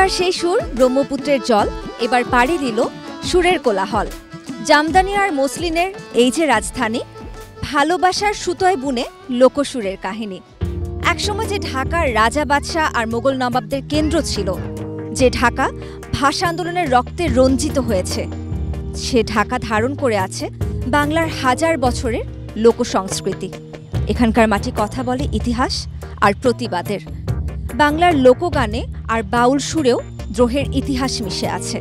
ঢাকার সেই সুর ব্রহ্মপুত্রের জল এবার পাড়ি দিল সুরের কোলাহল। জামদানি আর মসলিনের এই যে রাজধানী, ভালোবাসার সুতোয় বুনে লোকসুরের কাহিনী। একসময় যে ঢাকার রাজা বাদশাহ আর মোগল নবাবদের কেন্দ্র ছিল, যে ঢাকা ভাষা আন্দোলনের রক্তে রঞ্জিত হয়েছে, সে ঢাকা ধারণ করে আছে বাংলার হাজার বছরের লোকসংস্কৃতি। এখানকার মাটি কথা বলে ইতিহাস আর প্রতিবাদের। বাংলার লোকগানে আর বাউল সুরেও দ্রোহের ইতিহাস মিশে আছে।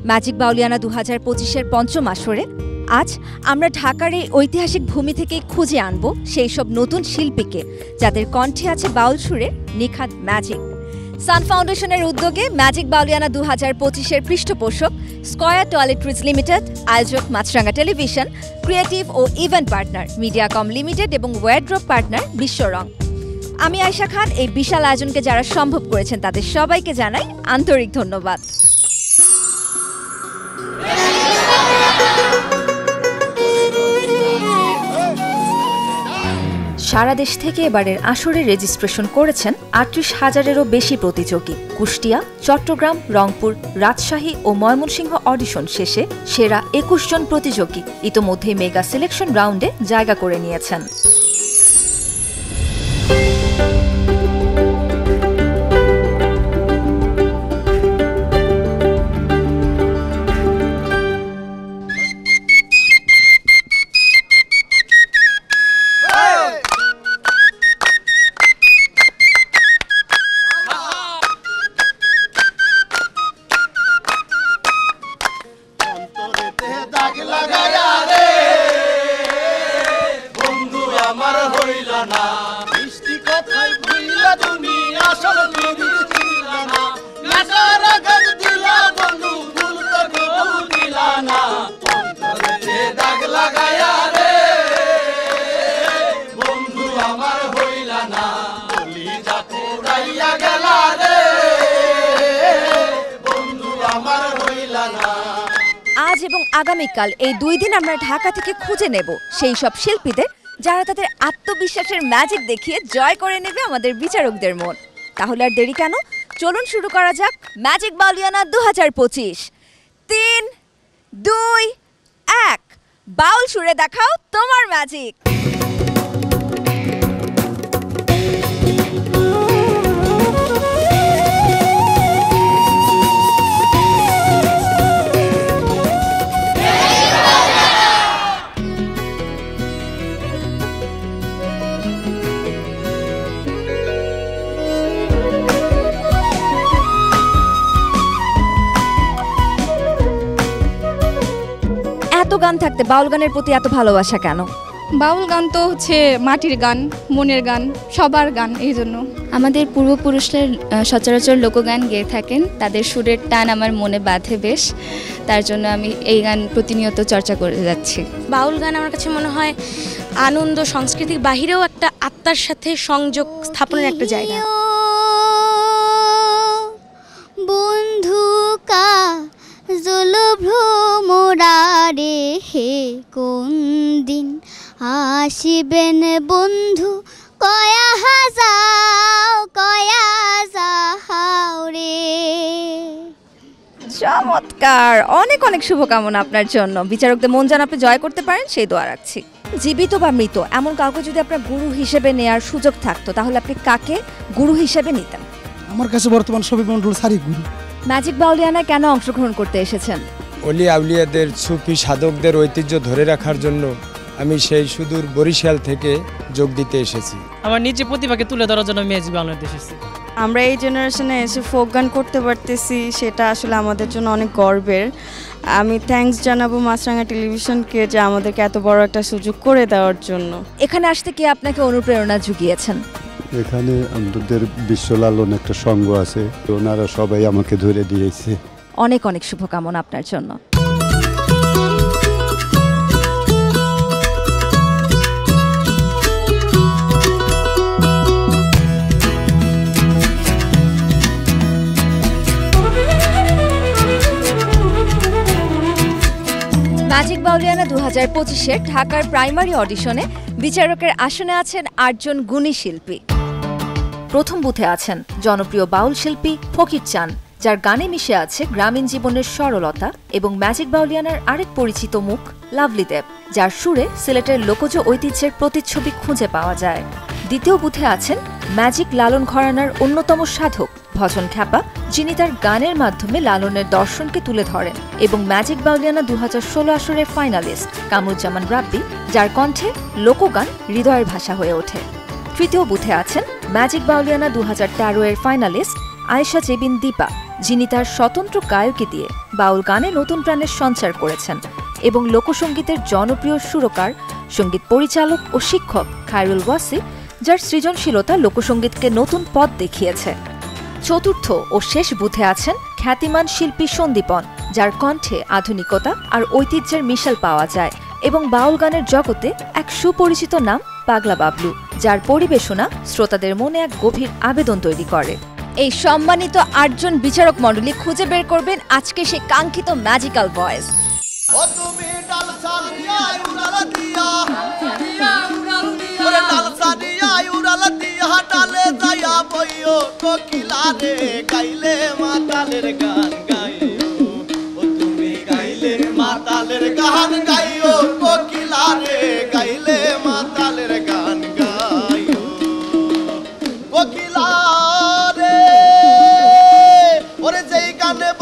ম্যাজিক বাউলিয়ানা 2025-এর পঞ্চম আসরে আজ আমরা ঢাকার এই ঐতিহাসিক ভূমি থেকে খুঁজে আনব সেই সব নতুন শিল্পীকে যাদের কণ্ঠে আছে বাউল সুরের নিখাদ ম্যাজিক। সান ফাউন্ডেশনের উদ্যোগে ম্যাজিক বাউলিয়ানা 2025-এর পৃষ্ঠপোষক স্কয়ার টয়লেট্রিজ লিমিটেড, আয়োজক মাছরাঙ্গা টেলিভিশন, ক্রিয়েটিভ ও ইভেন্ট পার্টনার মিডিয়াকম লিমিটেড এবং ওয়ারড্রপ পার্টনার বিশ্বরং। আমি আয়েশা খান। এই বিশাল আয়োজনকে যারা সম্ভব করেছেন তাদের সবাইকে জানাই আন্তরিক ধন্যবাদ। সারা দেশ থেকে এবারের আসরে রেজিস্ট্রেশন করেছেন ৩৮,০০০-এরও বেশি প্রতিযোগী। কুষ্টিয়া, চট্টগ্রাম, রংপুর, রাজশাহী ও ময়মনসিংহ অডিশন শেষে সেরা ২১ জন প্রতিযোগী ইতোমধ্যেই মেগা সিলেকশন রাউন্ডে জায়গা করে নিয়েছেন। আজ এবং আগামীকাল এই 2 দিন আমরা ঢাকা থেকে খুঁজে নেব সেই সব শিল্পীদের যারা তাদের আত্মবিশ্বাসের ম্যাজিক দেখিয়ে জয় করে নেবে আমাদের বিচারকদের মন। তাহলে আর দেরি কেন, চলুন শুরু করা যাক ম্যাজিক বাউলিয়ানা 2025। 3, 2, 1, বাউল সুরে দেখাও তোমার ম্যাজিক। এত গান থাকতে বাউল গানের প্রতি এত ভালোবাসা কেন? বাউল গান তো হচ্ছে মাটির গান, মনের গান, সবার গান। এই জন্য আমাদের পূর্বপুরুষরা সচরাচর লোকগান গেয়ে থাকেন, তাদের সুরের টান আমার মনে বাঁধে বেশ। তার জন্য আমি এই গান প্রতিনিয়ত চর্চা করে যাচ্ছি। বাউল গান আমার কাছে মনে হয় আনন্দ, সংস্কৃতির বাহিরেও একটা আত্মার সাথে সংযোগ স্থাপনের একটা জায়গা। বন্ধু কা জলভ্রমরারে হে কোন দিন আসিবেন বন্ধু, কয়া যাও রে। চমৎকার, অনেক অনেক শুভকামনা আপনার জন্য। বিচারকদের মন যেন আপনি জয় করতে পারেন সেই দোয়া রাখছি। জীবিত বা মৃত এমন কাউকে যদি আপনার গুরু হিসেবে নেয়ার সুযোগ থাকতো তাহলে আপনি কাকে গুরু হিসেবে নিতেন? আমার কাছে বর্তমান শফি মন্ডল সারি গুরু। ম্যাজিক বাউলিয়ানায় কেন অংশগ্রহণ করতে এসেছেন? অলি আউলিয়াদের, সুফি সাধকদের ঐতিহ্য ধরে রাখার জন্য আমি সেই সুদূর বরিশাল থেকে যোগ দিতে এসেছি। আমার নিজের প্রতিভাকে তুলে ধরার জন্য ম্যাজিক বাউলিয়ানাতে এসেছি। আমরা এই জেনারেশনে এসে ফোক গান করতে পারতেছি, সেটা আসলে আমাদের জন্য অনেক গর্বের। আমি থ্যাঙ্কস জানাবো মাছরাঙ্গা টেলিভিশনকে যে আমাদেরকে এত বড় একটা সুযোগ করে দেওয়ার জন্য। এখানে আসতে কে আপনাকে অনুপ্রেরণা জুগিয়েছেন? এখানে আমাদের বিশ্বলালন একটা সংঘ আছে, ওনারা সবাই আমাকে ধরে দিয়েছে। অনেক অনেক শুভকামনা আপনার জন্য। ম্যাজিক বাউলিয়ানা 2025-এর ঢাকার প্রাইমারি অডিশনে বিচারকের আসনে আছেন 8 জন গুণী শিল্পী। প্রথম বুথে আছেন জনপ্রিয় বাউল শিল্পী ফকির চান, যার গানে মিশে আছে গ্রামীণ জীবনের সরলতা, এবং ম্যাজিক বাউলিয়ানার আরেক পরিচিত মুখ লাভলি দেব, যার সুরে সিলেটের লোকজ ঐতিহ্যের প্রতিচ্ছবি খুঁজে পাওয়া যায়। দ্বিতীয় বুথে আছেন ম্যাজিক লালন ঘরানার অন্যতম সাধক ভজন খ্যাপা, যিনি তার গানের মাধ্যমে লালনের দর্শনকে তুলে ধরেন, এবং ম্যাজিক বাউলিয়ানা 2016 আসরের ফাইনালিস্ট কামরুজ্জামান রাব্বি, যার কণ্ঠে লোকগান হৃদয়ের ভাষা হয়ে ওঠে। তৃতীয় বুথে আছেন ম্যাজিক বাউলিয়ানা 2013 এর ফাইনালিস্ট আয়েশা জেবিন দীপা, যিনি তার স্বতন্ত্র গায়কী দিয়ে বাউল গানে নতুন প্রাণের সঞ্চার করেছেন, এবং লোকসঙ্গীতের জনপ্রিয় সুরকার, সঙ্গীত পরিচালক ও শিক্ষক খায়রুল ওয়াসি, যার সৃজনশীলতা লোকসঙ্গীতকে নতুন পথ দেখিয়েছে। চতুর্থ ও শেষ বুথে আছেন খ্যাতিমান শিল্পী সন্দীপন, যার কণ্ঠে আধুনিকতা আর ঐতিহ্যের মিশেল পাওয়া যায়, এবং বাউল গানের জগতে এক সুপরিচিত নাম পাগলা বাবলু, যার পরিবেশনা শ্রোতাদের মনে এক গভীর আবেদন তৈরি করে। এই সম্মানিত 8 জন বিচারক মণ্ডলী খুঁজে বের করবেন আজকে সেই কাঙ্ক্ষিত ম্যাজিক্যাল ভয়েস।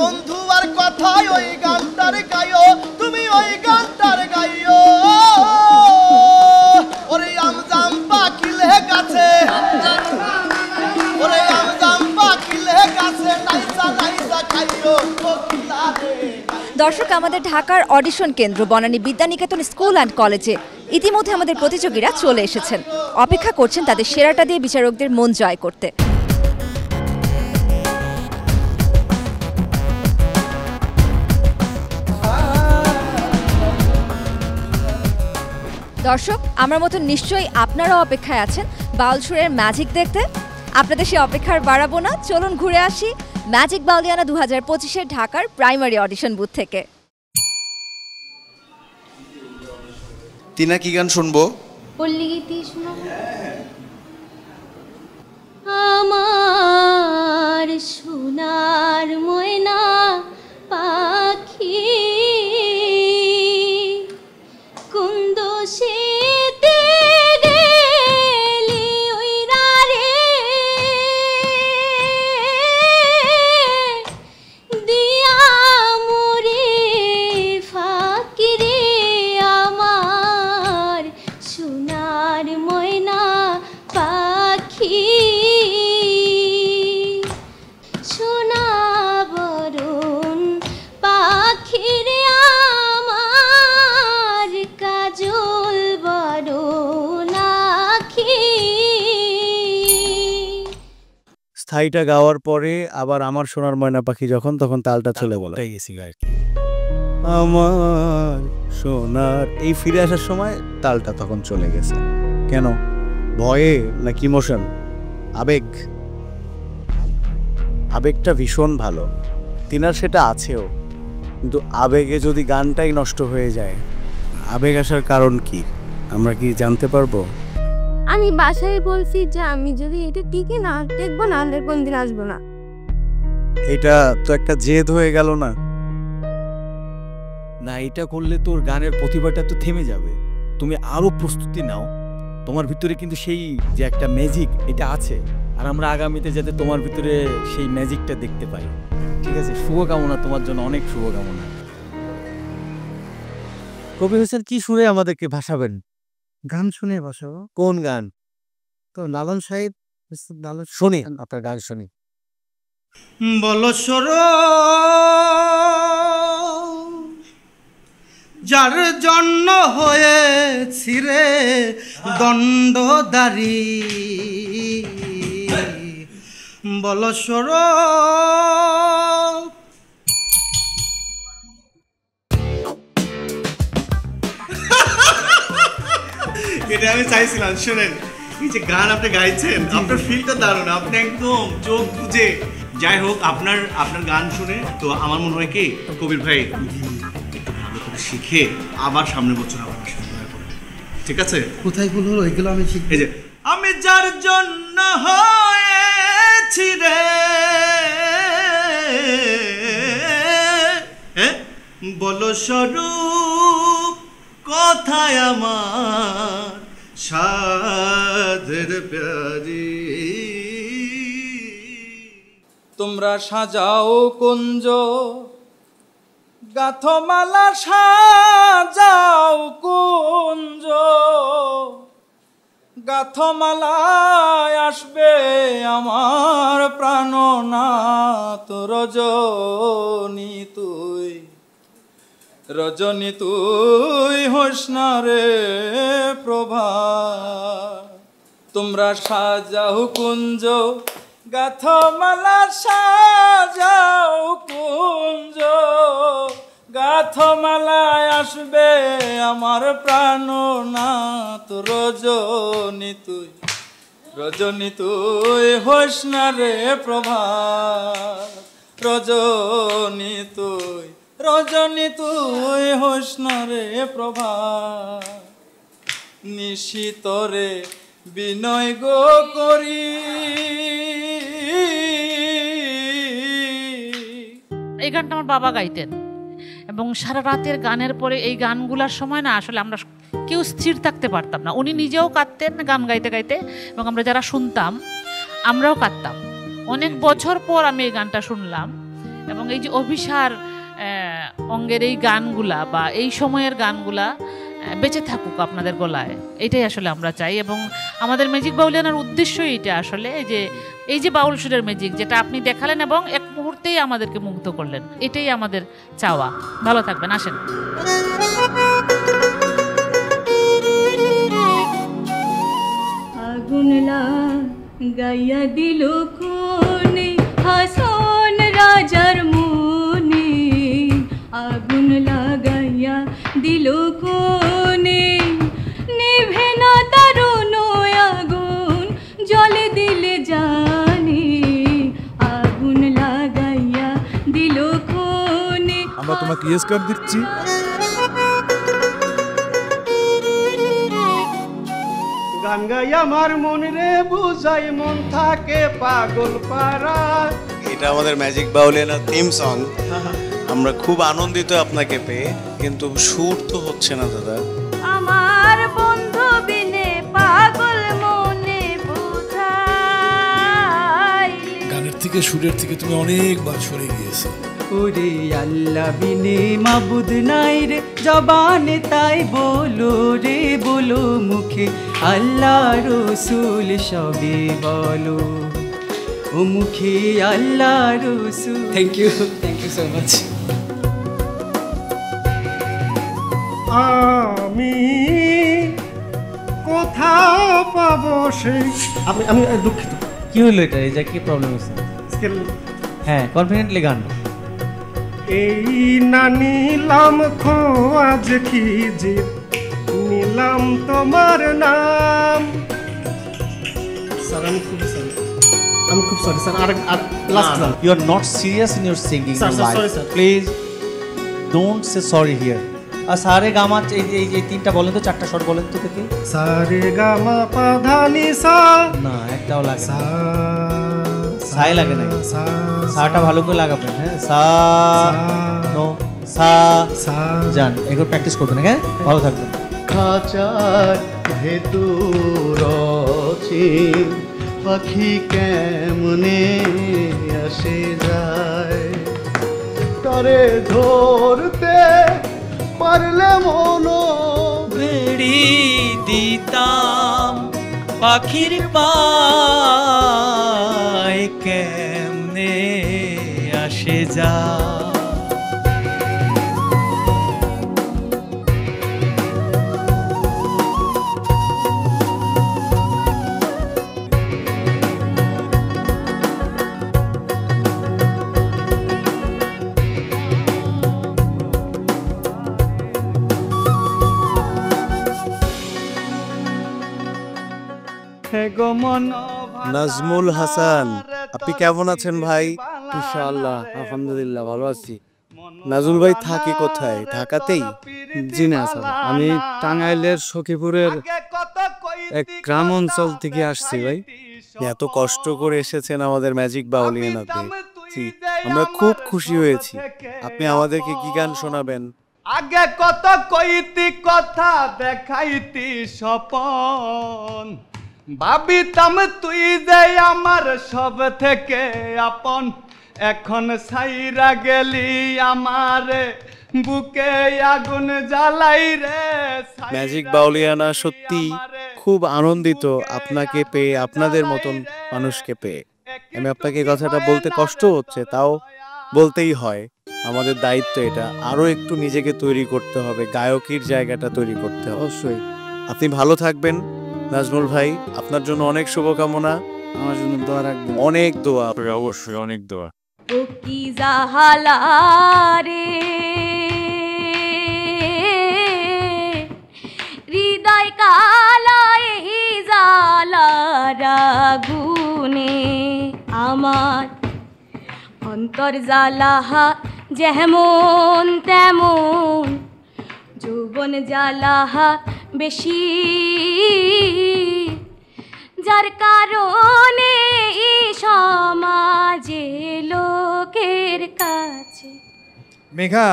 বন্ধু আর কথায় ওই গানটার গাইও, তুমি ওই গানটার গাইও। ওরে আমজাম পাখিলে গাছে, ওরে আমজাম পাখিলে গাছে, নাইসা নাইসা খাইও কোকিলা রে। দর্শক, আমাদের ঢাকার অডিশন কেন্দ্র বনানী বিদ্যানিকেতন স্কুল অ্যান্ড কলেজে ইতিমধ্যে আমাদের প্রতিযোগীরা চলে এসেছেন, অপেক্ষা করছেন তাদের সেরাটা দিয়ে বিচারকদের মন জয় করতে। দর্শক, আমার মতো নিশ্চয়ই আপনারাও অপেক্ষায় আছেন বাউল সুরের ম্যাজিক দেখতে। আপনাদের সেই অপেক্ষার বাড়াবো না, চলুন ঘুরে আসি ম্যাজিক বাউলিয়ানা 2025-এর ঢাকার প্রাইমারি অডিশন বুথ থেকে। টিনা, কি গান শুনবো? পল্লী গীতি শোনাবো। আমার সোনার ময়না পাখি কুন্দ সেতে গেলি ওইরা রে, দিয়া মোরে ফাঁকি রে, আমার সোনার ময়না পাখি সোনা বরণ পাখি রে, আমার কাজল বরণ আখি। স্থায়ীটা গাওয়ার পরে আবার আমার সোনার ময়না পাখি যখন, তখন তালটা চলে বলে গেছি আর কি। আমার সোনার এই ফিরে আসার সময় তালটা তখন চলে গেছে। কেন? ভয়ে নাকি ইমোশন? আবেগ। আবেগটা ভীষণ ভালো, তিনার সেটা আছেও, কিন্তু আবেগে যদি গানটাই নষ্ট হয়ে যায়, আবেগ আসার কারণ কি আমরা কি জানতে পারবো? আমি বাসায় বলছি যে আমি যদি এটা টিকে না দেখবো না, আর কোনদিন আসবো না। এটা তো একটা জেদ হয়ে গেল না? না, এটা করলে তোর গানের প্রতিভাটা তো থেমে যাবে। তুমি আরো প্রস্তুতি নাও, তোমার ভিতরে কিন্তু সেই যে একটা ম্যাজিক এটা আছে, আর আমরা আগামীতে যাতে তোমার ভিতরে সেই ম্যাজিকটা দেখতে পাই। ঠিক আছে, শুভকামনা তোমার জন্য, অনেক শুভকামনা। কবি হোসেন কি সুরে আমাদেরকে ভাসাবেন? গান শুনে ভাসাবো। কোন গান? তো লালন সাহেব, শুনি, আপনার গান শুনি। বলসর যার জন্য হয়েছি রে দণ্ডদারি, বলসর এটা আমি চাইছিলাম। শুনেন, এই যে গান আপনি গাইছেন, আপনার ফিলটা দারুণ, আপনি একদম চোখ বুঝে। যাই হোক, আপনার গান শুনে তো আমার মনে হয় কি কবির ভাই একটু ভালো করে শিখে আবার সামনের বছর আবার আসবেন। ঠিক আছে? কোথায় ভুল হলো এগুলো আমি শিখবো। এই যে আমি যার জন্য হয়েছি রে স্বরূপ কথায় আমার সাধের প্যারি। তোমরা সাজাও কুঞ্জ গাথমালা সাজাও কুঞ্জ, গাথমালায় আসবে আমার প্রাণনাথ রজনী তুই, রজনী তুই হোস না রে প্রভা। তোমরা সাজাও কুঞ্জ গাথমালা সাজাও কুঞ্জ, গাথমালায় আসবে আমার প্রাণনাথ রজনী তুই, রজনী তুই হোস না রে প্রভা। রজনী তুই, রজনী তুই হোস না রে প্রভা। নিশিতরে বিনয় গো করি। এই গানটা আমার বাবা গাইতেন এবং সারা রাতের গানের পরে এই গানগুলার সময় না আসলে আমরা কেউ স্থির থাকতে পারতাম না। উনি নিজেও কাঁদতেন গান গাইতে গাইতে এবং আমরা যারা শুনতাম আমরাও কাঁদতাম। অনেক বছর পর আমি এই গানটা শুনলাম এবং এই যে অভিসার অঙ্গের এই গানগুলা বা এই সময়ের গানগুলা বেঁচে থাকুক আপনাদের গলায়, এটাই আসলে আমরা চাই। এবং আমাদের ম্যাজিক বাউলিয়ানার উদ্দেশ্যই এটা আসলে এই যে বাউল সুরের ম্যাজিক যেটা আপনি দেখালেন এবং এক মুহূর্তেই আমাদেরকে মুগ্ধ করলেন, এটাই আমাদের চাওয়া। ভালো থাকবেন, আসেন। আগুন গাইয়া দিল কোনে হাসন রাজার মনে, আগুন লাগাইয়া দিল কোনে নিভে না দারুণ আগুন জলে দিলে জানে, আগুন লাগাইয়া দিল কোনে। আমরা তোমাকে ইয়েস কার্ড দিচ্ছি। গান গাই আমার মন রে বুঝাই মন থাকে পাগল পারা। এটা আমাদের ম্যাজিক বাউলিয়ানা থিম সং। আমরা খুব আনন্দিত আপনাকে পেয়ে, কিন্তু সুর তো হচ্ছে না দাদা। আমার বন্ধু বিনে পাগল মনে বুঝাই। গানের থেকে সুরের থেকে তুমি অনেকবার সরে গিয়েছো। ওরে আল্লাহ বিনে মাবুদ নাই রে জবানে তাই বলো রে বলো মুখে, আল্লাহ রসুল সবে বলো ও মুখে Allah Rasul. Thank you so much. আমি কোথাও পাবো সেই আমি আমি দুঃখিত। কি হলো এটা? এই যে কি প্রবলেম হচ্ছে? হ্যাঁ, কনফিডেন্টলি গান। এই না নিলাম খোঁজ কি যে নিলাম তোমার নাম। স্যার আমি খুব সরি, স্যার। আর লাস্ট গান। You are not serious in your singing. Sir, sorry, sir. Please don't say sorry here. আর সারে গামা এই তিনটা বলেন তো, চারটা শট বলেন তো দেখি। সারে গামা পা ধা নি সা। না, একটাও লাগে না। সাই লাগে না। সাটা ভালো করে লাগাবেন। হ্যাঁ, সা নো সা সা জান। এগুলো প্র্যাকটিস করবেন। হ্যাঁ, ভালো থাকবেন। খাঁচার ভেতর আছে পাখি কেমনে আসে যায়, তারে ধরতে পারলে মনো বেড়ি দিতাম পাখির পায় কেমনে আসে যা। নাজমুল হাসান, আপনি কেমন আছেন ভাই? ইনশাআল্লাহ আলহামদুলিল্লাহ ভালো আছি। নাজমুল ভাই থাকে কোথায়? ঢাকাতেই? জি না স্যার, আমি টাঙ্গাইলের সখীপুরের এক গ্রাম অঞ্চল থেকে আসছি ভাই। এত কষ্ট করে এসেছেন আমাদের ম্যাজিক বাউলিয়ানাতে। জি, আমরা খুব খুশি হয়েছি। আপনি আমাদেরকে কি গান শোনাবেন? আগে কত কইতি কথা দেখাইতি স্বপন ভাবিতাম তুই যে আমার সব থেকে আপন এখন সাইরা গেলি আমারে বুকে আগুন জ্বালাই রে ম্যাজিক বাউলিয়ানা সত্যি খুব আনন্দিত আপনাকে পেয়ে, আপনাদের মতন মানুষকে পেয়ে। আমি আপনাকে কথাটা বলতে কষ্ট হচ্ছে, তাও বলতেই হয়, আমাদের দায়িত্ব এটা। আরও একটু নিজেকে তৈরি করতে হবে, গায়কের জায়গাটা তৈরি করতে হবে। অবশ্যই আপনি ভালো থাকবেন নাজমুল ভাই, আপনার জন্য অনেক শুভকামনা, আমার জন্য দোয়া রাখবেন, অনেক দোয়া। অবশ্যই অনেক দোয়া। ও কি জাহালা রে হৃদয় কালায় জালার আগুনে আমার অন্তর জ্বালাহা যেমন তেমন যৌবন জ্বালাহা বেশি যার কারণে সমাজে লোকের কাছে। মেঘা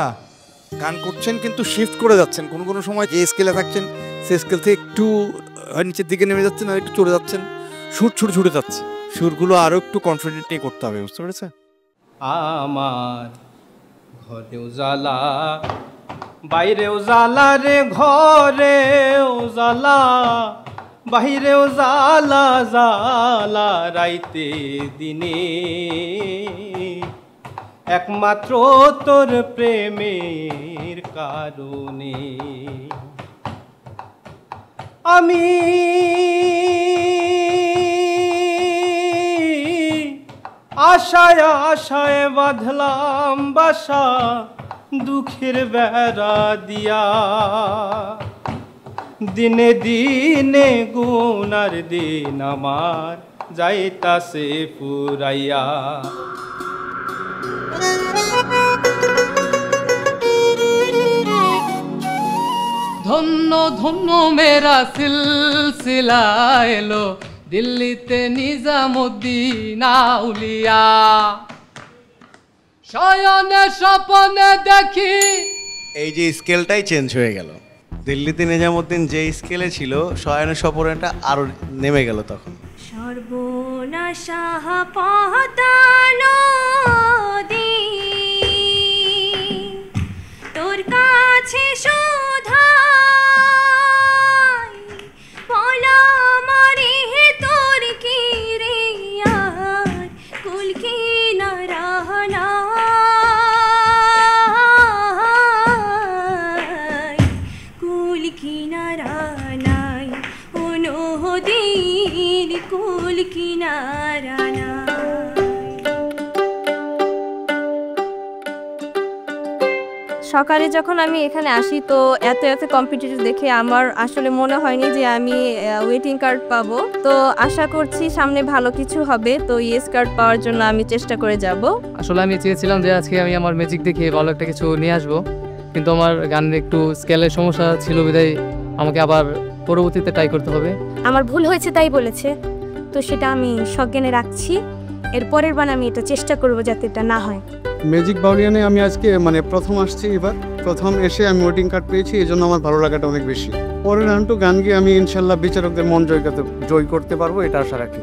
গান করছেন কিন্তু শিফট করে যাচ্ছেন, কোনো কোনো সময় যে স্কেলে থাকছেন সে স্কেল থেকে একটু নিচের দিকে নেমে যাচ্ছেন আর একটু চড়ে যাচ্ছেন, সুর ছুটে ছুটে যাচ্ছে। সুরগুলো আরো একটু কনফিডেন্ট নিয়ে করতে হবে, বুঝতে পেরেছেন? আমার ঘরেও জ্বালা বাইরেও জ্বালা রে, ঘরেও জ্বালা বাহিরেও জ্বালা জ্বালা রাইতে দিনে একমাত্র তোর প্রেমের কারণে আমি আশায় আশায় বাঁধলাম বাসা দুঃখের বেড়া দিয়া দিনে দিনে গুনার দিন আমার যাইতাছে পুরাইয়া। ধন্য ধন্য মেরা সিলসিলা এলো দিল্লিতে নিজামুদ্দিন আউলিয়া শয়নে স্বপনে দেখি। এই যে স্কেলটাই চেঞ্জ হয়ে গেল, দিল্লিতে নিজামুদ্দিন যে স্কেলে ছিল শয়নে স্বপনেটা আরো নেমে গেল তখন। সর্বনাশা পতানো তোর কাছে শোধাই বলা মারি তোর কি রে আর কুল কি নারায়ণ কুল কি নারায়ণ অনুদিন কুল কি নারায়ণ। সকালে যখন আমি এখানে আসি তো এত এত কম্পিটিটিভ দেখে আমার আসলে মনে হয়নি যে আমি ওয়েটিং কার্ড পাবো। তো আশা করছি সামনে ভালো কিছু হবে, তো ইয়েস কার্ড পাওয়ার জন্য আমি চেষ্টা করে যাব। আসলে আমি চেয়েছিলাম যে আজকে আমি আমার ম্যাজিক দেখিয়ে ভালো একটা কিছু নিয়ে আসবো, কিন্তু আমার গানের একটু স্কেলের সমস্যা ছিল বিধায় আমাকে আবার পরবর্তীতে ট্রাই করতে হবে। আমার ভুল হয়েছে তাই বলেছে, তো সেটা আমি সজ্ঞানে রাখছি। এর পরের বার আমি এটা চেষ্টা করব যাতে এটা না হয়। ম্যাজিক বাউলিয়ানে আমি আজকে প্রথম আসছি, এবার প্রথম এসে আমি ওয়েটিং কার্ড পেয়েছি, এই জন্য আমার ভালো লাগাটা অনেক বেশি। পরের রাউন্ডে গান গিয়ে আমি ইনশাল্লাহ বিচারকদের মন জয় করতে পারবো, এটা আশা রাখি।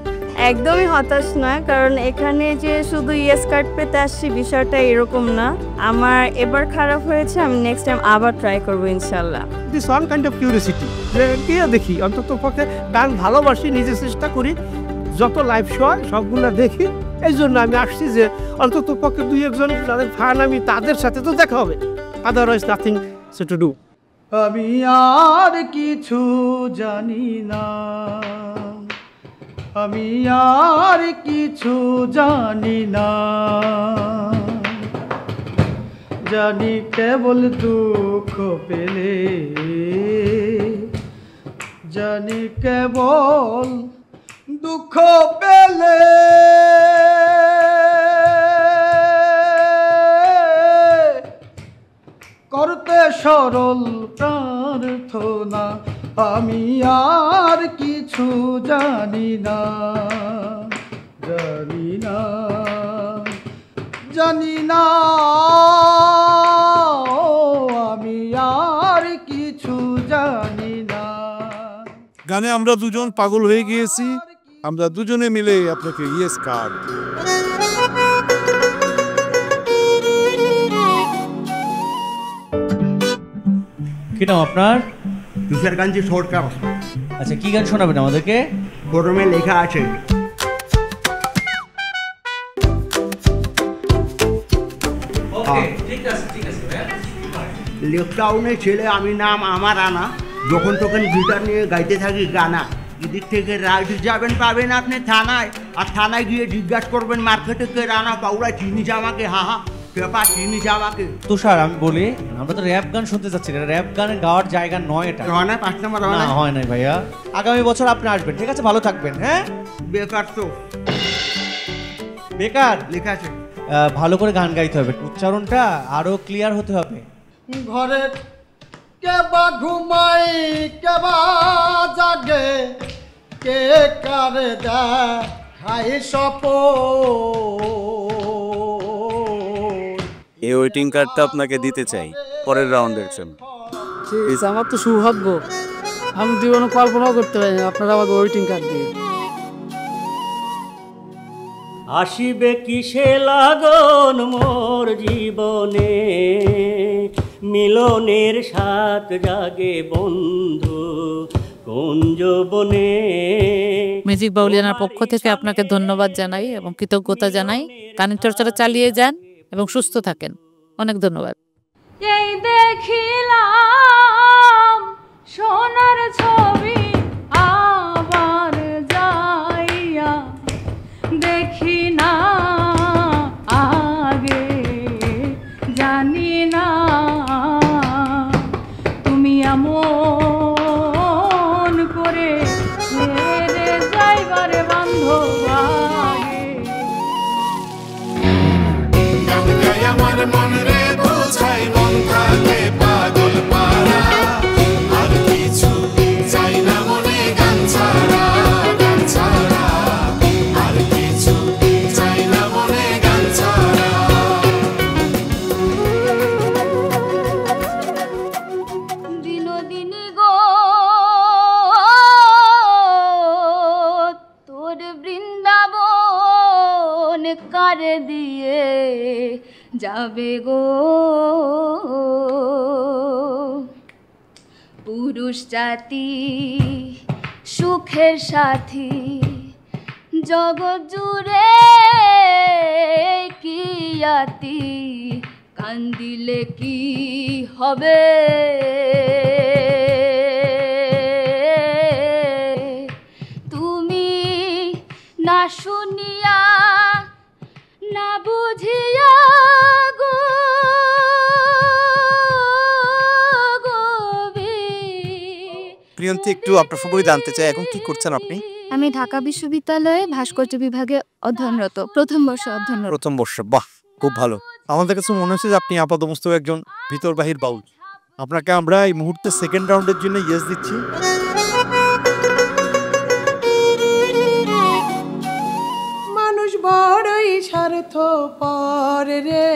একদমই হতাশ নয়, কারণ এখানে যে শুধু ইয়েস কার্ড পেতে আসছি বিষয়টা এরকম না। আমার এবার খারাপ হয়েছে, আমি নেক্সট টাইম আবার ট্রাই করবো ইনশাল্লাহ। This one kind of curiosity, যে গিয়ে দেখি, অন্তত পক্ষে গান ভালোবাসি, নিজে চেষ্টা করি, যত লাইভ শো হয় সবগুলো দেখি। এই জন্য আমি আসছি যে অন্তত পক্ষে দুই একজন যাদের ফান আমি তাদের সাথে তো দেখা হবে, আদারওয়াইজ নাথিং টু ডু। আমি আর কিছু জানি না, আমি আর কিছু জানি না, জানি কেবল দুঃখ পেলে, জানি কেবল দুঃখ পেলে করতে সরল প্রার্থনা। আমি আর কিছু জানি না, জানি না, জানি না, আমি গানে আমরা দুজন পাগল হয়ে গিয়েছি, আমরা দুজনে মিলে আপনাকে ইয়েস কার্ড। কি নাম আপনার? তুষারকান্তি সরকার। আচ্ছা, কি গান শোনাবেন আমাদেরকে? গরমে লেখা আছে। লেকটাউনের ছেলে আমি, নাম আমার আনা, যখন তখন গিটার নিয়ে গাইতে থাকি গানা। এদিক থেকে রাইট যাবেন পাবেন আপনি থানায়, আর থানায় গিয়ে জিজ্ঞাসা করবেন মার্কেটে কে রানা পাউরা চিনি জামাকে, হা হা পেপার চিনি জামাকে। তুষার, আমি বলি আমরা তো র্যাপ গান শুনতে চাচ্ছি, র্যাপ গানে গাওয়ার জায়গা নয় এটা। হয় না, 5 নম্বর না, হয় নাই ভাইয়া। আগামী বছর আপনি আসবেন, ঠিক আছে? ভালো থাকবেন। হ্যাঁ, বেকার তো বেকার লেখা আছে। ভালো করে গান গাইতে হবে, উচ্চারণটা আরো ক্লিয়ার হতে হবে। ঘরে কেবা ঘুমাই কেবা জাগে, কে কারে দেখাই স্বপন। এই ওয়েটিং কার্ডটা আপনাকে দিতে চাই পরের রাউন্ডের জন্য। আমার তো সৌভাগ্য, আমি জীবনে কল্পনাও করতে পারি না আপনারা আমাকে ওয়েটিং কার্ড দিয়ে। আসিবে কিসে লাগন মোর জীবনে, মিলনের সাথ জাগে বন্ধু কোন যৌবনে। ম্যাজিক বাউলিয়ানার পক্ষ থেকে আপনাকে ধন্যবাদ জানাই এবং কৃতজ্ঞতা জানাই। গানের চর্চাটা চালিয়ে যান এবং সুস্থ থাকেন। অনেক ধন্যবাদ। এই দেখিলাম সোনার ছবি, আবার যাইয়া দেখি না আগে, জানি না তুমি এমন করে ছেড়ে যাইবার বান্ধব আগে। আমার মন রে বোঝাই, মন থাকে পাগল পারা, আর কিছু চাই না মনে গান ছাড়া, গান ছাড়া আর কিছু চাই না মনে গান ছাড়া। দিনদিনী গো তোর বৃন্দাবন কার দিয়ে যাবে গো, পুরুষ জাতি সুখের সাথী, জগৎ জুড়ে কি আতি, কান্দিলে কি হবে, তুমি না শুনিয়া না বুঝিয়া গো প্রিয়ন্তী, একটু আপনার সম্পর্কে জানতে চাই, এখন কি করছেন আপনি? আমি ঢাকা বিশ্ববিদ্যালয়ে ভাস্কর্য বিভাগে অধ্যয়নরত, প্রথম বর্ষে অধ্যয়নরত। প্রথম বর্ষ, বাহ, খুব ভালো। আমাদের কাছে মনে হচ্ছে যে আপনি আপাতমস্তক একজন ভিতর বাহির বাউল। আপনাকে আমরা এই মুহূর্তে সেকেন্ড রাউন্ডের জন্য ইয়েস দিচ্ছি। মানুষ বড়ই স্বার্থপর রে,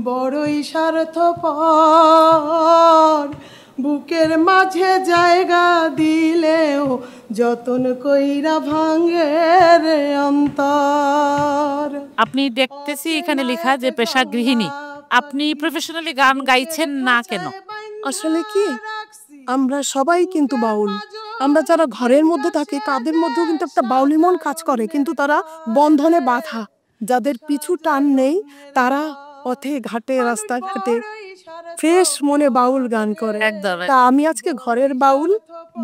বড়ই স্বার্থপর, বুকের মাঝে জায়গা দিলেও যতন কইরা ভাঙে রে অন্তর। আপনি দেখতেছি এখানে লেখা যে পেশা গৃহিণী, আপনি প্রফেশনালি গান গাইছেন না কেন? আসলে কি, আমরা সবাই কিন্তু বাউল। আমরা যারা ঘরের মধ্যে থাকি তাদের মধ্যেও কিন্তু একটা বাউলি মন কাজ করে, কিন্তু তারা বন্ধনে বাঁধা, যাদের পিছু টান নেই, তারা পথে ঘাটে রাস্তাঘাটে ফ্রেশ মনে বাউল গান করে। একদম। তা আমি আজকে ঘরের বাউল।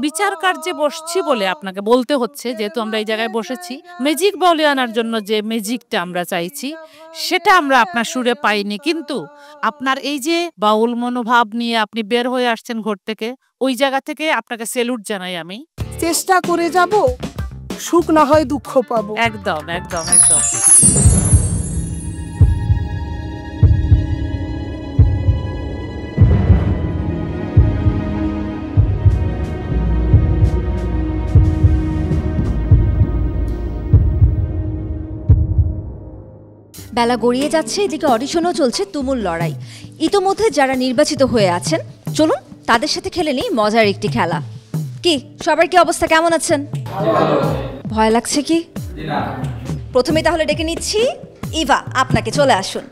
বিচার কার্যে বসছি বলে আপনাকে বলতে হচ্ছে, যেহেতু আমরা এই জায়গায় বসেছি, ম্যাজিক বাউলিয়ানার জন্য যে ম্যাজিকটা আমরা চাইছি সেটা আমরা আপনার সুরে পাইনি, কিন্তু আপনার এই যে বাউল মনোভাব নিয়ে আপনি বের হয়ে আসছেন ঘর থেকে, ওই জায়গা থেকে আপনাকে স্যালুট জানাই আমি। চেষ্টা করে যাব, সুখ না হয় দুঃখ পাবো। একদম একদম একদম। বেলা গড়িয়ে যাচ্ছে, এদিকে অডিশনও চলছে, তুমুল লড়াই। ইতোমধ্যে যারা নির্বাচিত হয়ে আছেন, চলুন তাদের সাথে খেলে নিই মজার একটি খেলা। কি সবার কি অবস্থা, কেমন আছেন? ভয় লাগছে কি? প্রথমেই তাহলে ডেকে নিচ্ছি ইভা, আপনাকে চলে আসুন।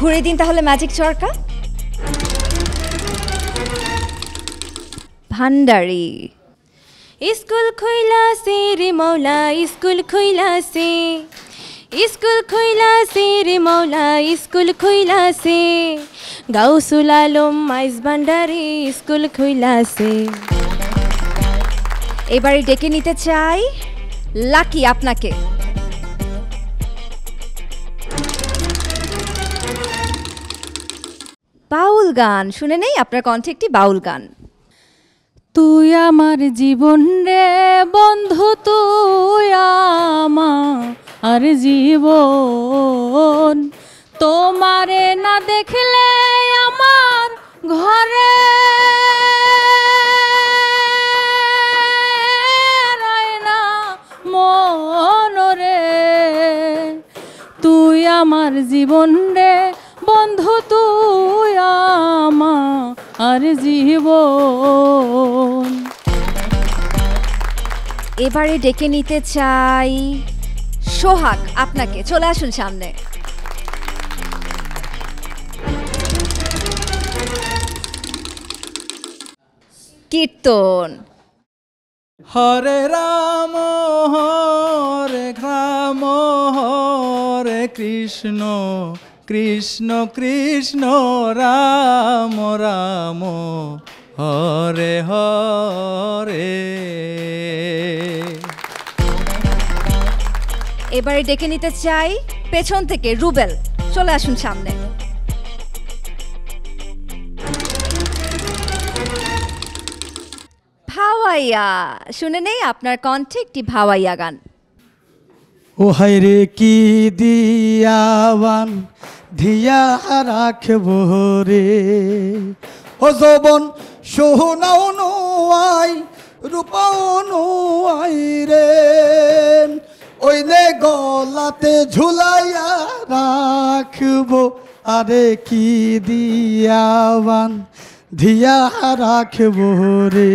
ঘুরিয়ে দিন তাহলে ম্যাজিক চরকা। ভান্ডারি। স্কুল খুইলাছে রে মৌলা, স্কুল খুইলাছে, স্কুল খুইলাছে রে মৌলা, স্কুল খুইলাছে, গাউসুল আলম মাইজ ভান্ডারি স্কুল খুইলাছে। এবারে ডেকে নিতে চাই লাকি আপনাকে। বাউল গান শুনে নেই আপনার কণ্ঠে একটি বাউল গান। তুই আমার জীবন রে বন্ধু, তুই আমার জীবন, তোমারে না দেখলে আমার ঘরে রায়না মন রে। তুই আমার জীবন রে বন্ধু, তুই আমার জীবন। এবারে ডেকে নিতে চাই সোহাগ আপনাকে, চলে আসুন সামনে। কীর্তন। হরে রাম হরে রাম হরে কৃষ্ণ কৃষ্ণ কৃষ্ণ রাম রাম হরে হরে। এবারে ডেকে নিতে চাই পেছন থেকে রুবেল, চলে আসুন সামনে। ভাওয়াইয়া শুনে নেই আপনার কণ্ঠে একটি ভাওয়াইয়া গান। ও হায়রে কি দিয়াবান ধিয়া রাখবো রে, ও যৌবন সোনাও নোয়াই রূপাও নোয়াই রে, ওই নে গলাতে ঝুলাইয়া রাখবো, আরে কি দিয়াবান ধিয়া রাখবো রে।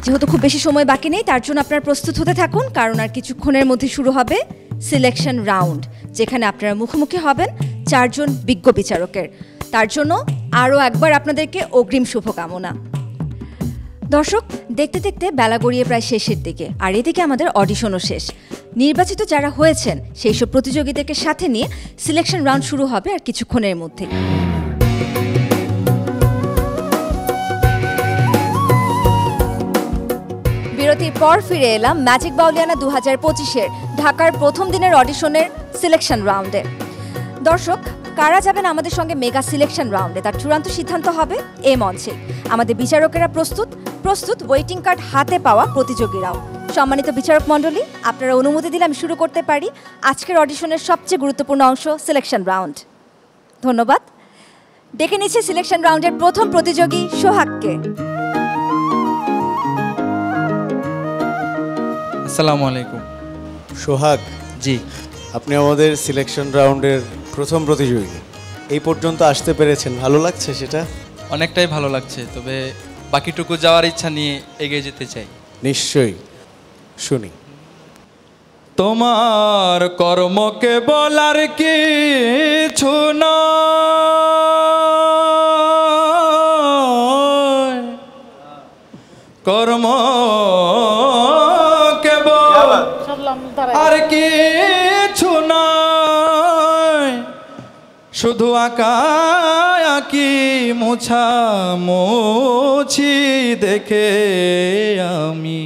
যেহেতু খুব বেশি সময় বাকি নেই, তার জন্য আপনারা প্রস্তুত হতে থাকুন, কারণ আর কিছুক্ষণের মধ্যে শুরু হবে সিলেকশন রাউন্ড, যেখানে আপনারা মুখোমুখি হবেন 4 জন বিজ্ঞ বিচারকের। তার জন্য আরও একবার আপনাদেরকে অগ্রিম শুভকামনা। দর্শক, দেখতে দেখতে বেলা গড়িয়ে প্রায় শেষের দিকে, আর এদিকে আমাদের অডিশনও শেষ। নির্বাচিত যারা হয়েছেন সেই সব প্রতিযোগীদেরকে সাথে নিয়ে সিলেকশন রাউন্ড শুরু হবে আর কিছুক্ষণের মধ্যে। বিরতির পর ফিরে এলাম ম্যাজিক বাউলিয়ানা 2025-এর ঢাকার প্রথম দিনের অডিশনের সিলেকশন রাউন্ডে। দর্শক, কারা যাবেন আমাদের সঙ্গে মেগা সিলেকশন রাউন্ডে তার চূড়ান্ত সিদ্ধান্ত হবে এই মঞ্চে। আমাদের বিচারকেরা প্রস্তুত ওয়েটিং কার্ড হাতে পাওয়া প্রতিযোগীরাও। সম্মানিত বিচারক মণ্ডলী, আপনারা অনুমতি দিলে আমি শুরু করতে পারি আজকের অডিশনের সবচেয়ে গুরুত্বপূর্ণ অংশ সিলেকশন রাউন্ড। ধন্যবাদ। ডেকে নিচ্ছে সিলেকশন রাউন্ডের প্রথম প্রতিযোগী সোহাগকে। আসসালামু আলাইকুম। সোহাগ জি, আপনি আমাদের সিলেকশন রাউন্ডের প্রথম প্রতিযোগী, এই পর্যন্ত আসতে পেরেছেন, ভালো লাগছে সেটা? অনেকটাই ভালো লাগছে, তবে বাকিটুকু যাওয়ার ইচ্ছা নিয়ে এগিয়ে যেতে চাই। নিশ্চয়ই, শুনি। তোমার কর্মকে বলার কিছু নয়, কর্ম আর কিছু নয়, শুধু আঁকি মোছা মুছি দেখে আমি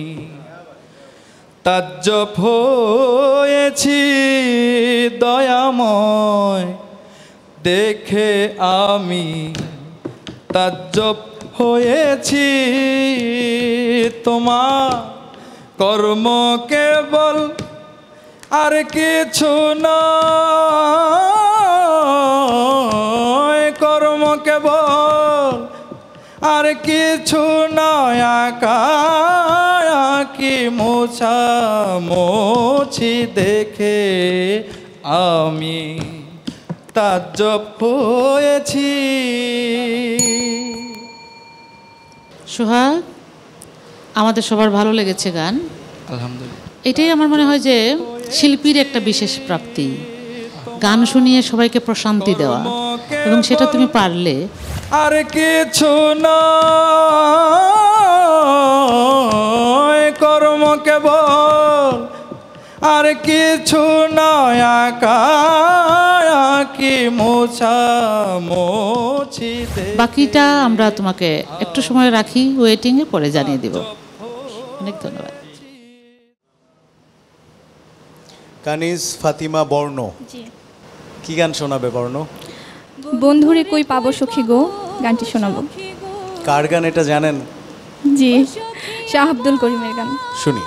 তাজ্জব হয়েছি দয়াময়, দেখে আমি তাজ্জব হয়েছি। তোমার কর্ম কেবল আর কিছু নয়, কর্ম কেবল আর কিছু নয়, আঁকি মোছা মুছি দেখে আমি তাজ্জব হয়েছি। সোহাগ, আমাদের সবার ভালো লেগেছে গান, আলহামদুলিল্লাহ। এটাই আমার মনে হয় যে শিল্পীর একটা বিশেষ প্রাপ্তি, গান শুনিয়ে সবাইকে প্রশান্তি দেওয়া, এবং সেটা তুমি পারলে। আর কিছু নয় কর্ম কেবল, আর কিছু নয় কি মোছামুছিতে। বাকিটা আমরা তোমাকে একটু সময় রাখি, ওয়েটিংয়ে, পরে জানিয়ে দিব। অনেক ধন্যবাদ। কানিজ ফাতিমা বর্ণ, কি গান শোনাবে বর্ণ? বন্ধুরে কই পাবো সখী গো গানটি শোনাবো। কার গান এটা জানেন? জি, শাহ আব্দুল করিমের গান। শুনি।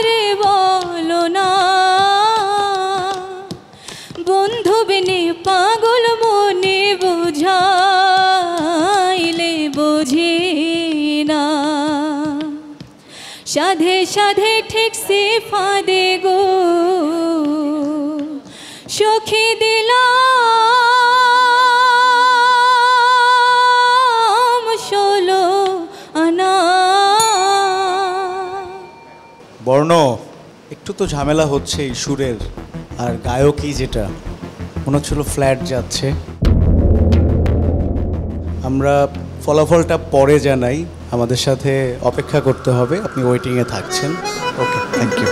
রে বলো না বন্ধু বিনে পাগল মনে বুঝাইলে বুঝি না, সাধে সাধে ঠেকছে ফাঁদে গো সখী দিলাম ষোলো আনা। বর্ণ, একটু তো ঝামেলা হচ্ছে এই সুরের, আর গায়কই যেটা মনে হচ্ছিল ফ্ল্যাট যাচ্ছে। আমরা ফলাফলটা পরে জানাই, আমাদের সাথে অপেক্ষা করতে হবে, আপনি ওয়েটিংয়ে থাকছেন। ওকে, থ্যাংক ইউ।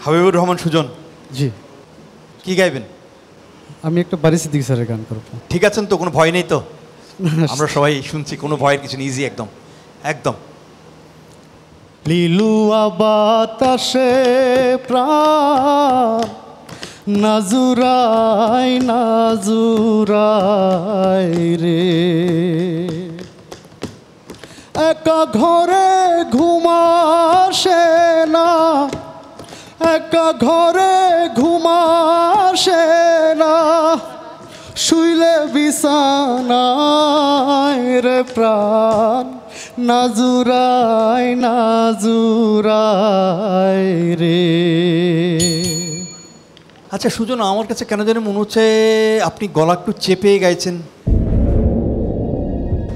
হাবিবুর রহমান সুজন, জি, কি গাইবেন? আমি একটা বারি সিদ্দিকী স্যারের গান করবো। ঠিক আছেন তো, কোনো ভয় নেই তো? আমরা সবাই শুনছি, কোনো ভয়ের কিছু নেই, ইজি একদম একদম। লিলুয়া বাতাসে প্রাণ নাজুরাই নাজুরাই রে, একা ঘরে ঘুমাসে না, একা ঘরে ঘুমাসে না, শুইলে বিছানায় রে প্রাণ নাজুরাই নাজুরাই রে। আচ্ছা সুজন, আমার কাছে কেন জানি মনে হচ্ছে আপনি গলা একটু চেপে গাইছেন,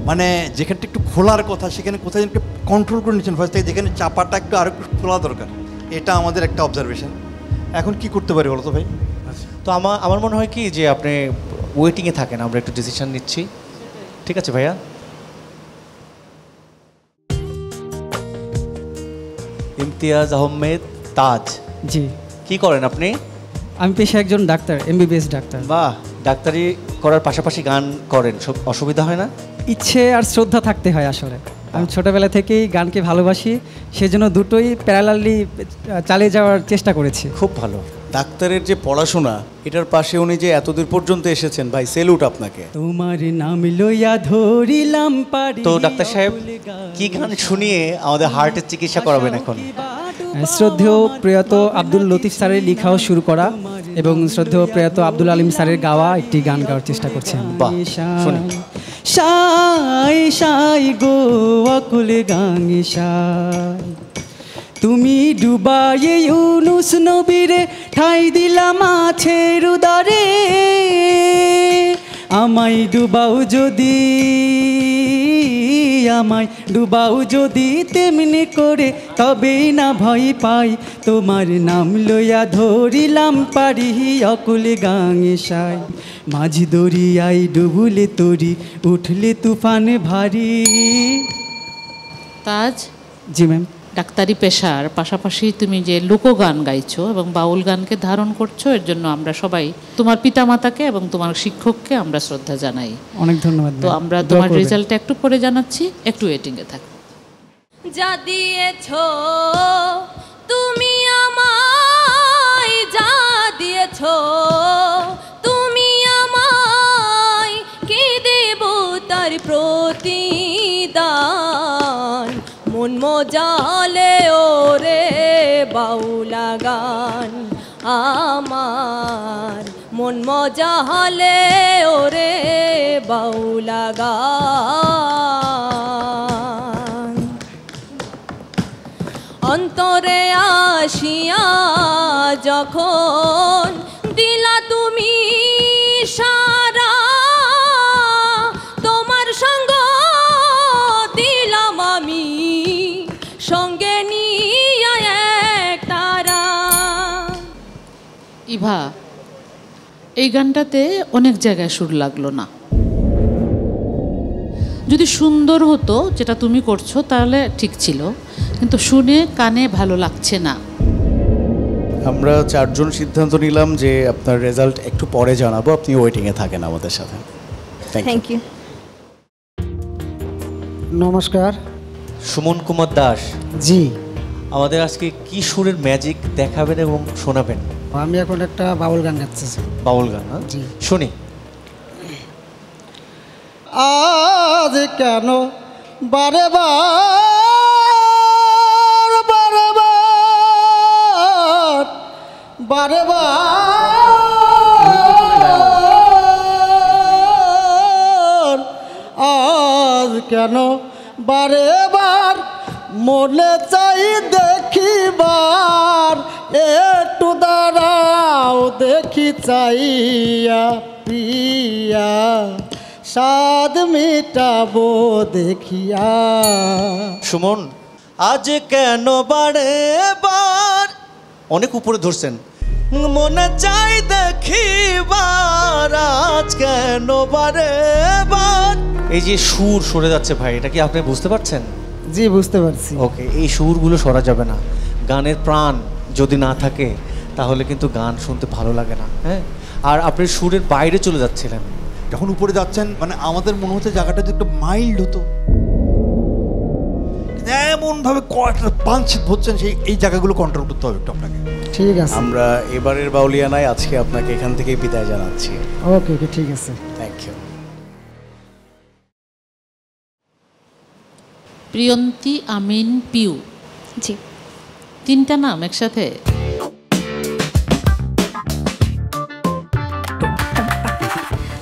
মানে যেখানটা একটু খোলার কথা সেখানে কোথায় একটু কন্ট্রোল করে নিচ্ছেন ভয়েস থেকে, যেখানে চাপাটা একটু আরো একটু খোলা দরকার। এটা আমাদের একটা অবজারভেশন। এখন কি করতে পারি বলো তো ভাই? তো আমার মনে হয় কি যে আপনি ওয়েটিংয়ে থাকেন, আমরা একটু ডিসিশন নিচ্ছি। ঠিক আছে ভাইয়া। ইমতিয়াজ আহমেদ তাজ, জি, কি করেন আপনি? আমি পেশা একজন ডাক্তার, এমবিবিএস ডাক্তার। বাহ, ডাক্তারি করার পাশাপাশি গান করেন, সব অসুবিধা হয় না? ইচ্ছে আর শ্রদ্ধা থাকতে হয় আসলে। আমি ছোটোবেলা থেকেই গানকে ভালোবাসি, সেজন্য দুটোই প্যারালালি চালিয়ে যাওয়ার চেষ্টা করেছি। খুব ভালো। ডাক্তারের যে পড়াশোনা, এটার পাশে উনি যে এতদূর পর্যন্ত এসেছেন, ভাই সেলুট আপনাকে। তোমার নাম লইয়া ধরিলাম পারি। তো ডাক্তার সাহেব, কি গান শুনিয়ে আমাদের হার্টের চিকিৎসা করাবেন এখন? শ্রদ্ধেয় প্রয়াত আব্দুল লতিফ স্যারের লেখাও শুরু করা এবং শ্রদ্ধেয় প্রয়াত আব্দুল আলিম স্যারের গাওয়া একটি গান গাওয়ার চেষ্টা করছি। সাই সাই গো আকুল গাঙ্গে সাই, তুমি ডুবাইয়ে ইউনুস নবীরে ঠাই দিলা মাছের উদরে, আমায় ডুবাও যদি, আমায় ডুবাও যদি তেমনি করে, তবেই না ভয় পাই, তোমার নাম লইয়া ধরিলাম পারি অকুল গাঙ্গে সাই, মাঝি দরিয়াই ডুবুলে তরি উঠলে তুফান ভারী। তাজ, জি ম্যাম। ডাক্তারি পেশার পাশাপাশি তুমি যে লোকগান গাইছো এবং বাউল গানকে ধারণ করছো, এর জন্য আমরা সবাই তোমার পিতামাতাকে এবং তোমার শিক্ষককে আমরা শ্রদ্ধা জানাই। অনেক ধন্যবাদ। তো আমরা তোমার রেজাল্টটা একটু পরে জানাচ্ছি, একটু ওয়েটিংয়ে থাকো। যা দিয়েছো তুমি আমায়, যা দিয়েছো তুমি আমায়, কি দেব তার প্রতিদান, মন মজালে ওরে বাউলা গান আমার, মন মজালে ওরে বাউলা গান। আসিয়া যখন দিলা তুমি সারা, তোমার সঙ্গ দিলাম আমি সঙ্গে নিয়ে এক তারা। ইভা, এই গানটাতে অনেক জায়গায় সুর লাগলো না। যদি সুন্দর হতো যেটা তুমি করছো তাহলে ঠিক ছিল, কিন্তু শুনে কানে ভালো লাগছে না। আমরা চারজন সিদ্ধান্ত নিলাম যে আপনার রেজাল্ট একটু পরে জানাবো, আপনি ওয়েটিংয়ে থাকেন আমাদের সাথে। Thank you. নমস্কার। সুমন কুমার দাস। জি। আমাদের আজকে কি সুরের ম্যাজিক দেখাবেন এবং শোনাবেন? আমি এখন একটা বাউল গান গাচ্ছি। বাউল গান? জি, শুনি। আজ কেন বারে বার বারে বার বারে বার আজ কেন বারে বার মনে চাই দেখিবার, একটু দাঁড়াও দেখি চাইয়া প্রিয়া, সাদ মিটাবো দেখিয়া। সুমন, আজ কেন বারে বার, অনেক উপরে ধরছেন, মনে চাই দেখিবার, আজ কেন বারে বার। এই যে সুর সরে যাচ্ছে ভাই, এটা কি আপনি বুঝতে পারছেন? জি, বুঝতে পারছি। ওকে, এই সুরগুলো সরা যাবে না। গানের প্রাণ যদি না থাকে তাহলে কিন্তু গান শুনতে ভালো লাগে না। হ্যাঁ, আর আপনি সুরের বাইরে চলে যাচ্ছিলেন। যখন উপরে যাচ্ছেন মানে আমাদের মনে হচ্ছে জায়গাটা যদি একটু মাইল্ড হতো, এমন ভাবে কয়েকটা পাঞ্চ ধরছেন, সেই এই জায়গাগুলো কন্ট্রোল করতে হবে একটু আপনাকে। ঠিক আছে, আমরা এবারের বাউলিয়ানায় আজকে আপনাকে এখান থেকেই বিদায় জানাচ্ছি। ওকে ওকে, ঠিক আছে, থ্যাংক ইউ। প্রিয়ন্তী, আমিন, পিউ। জি, তিনটা নাম একসাথে?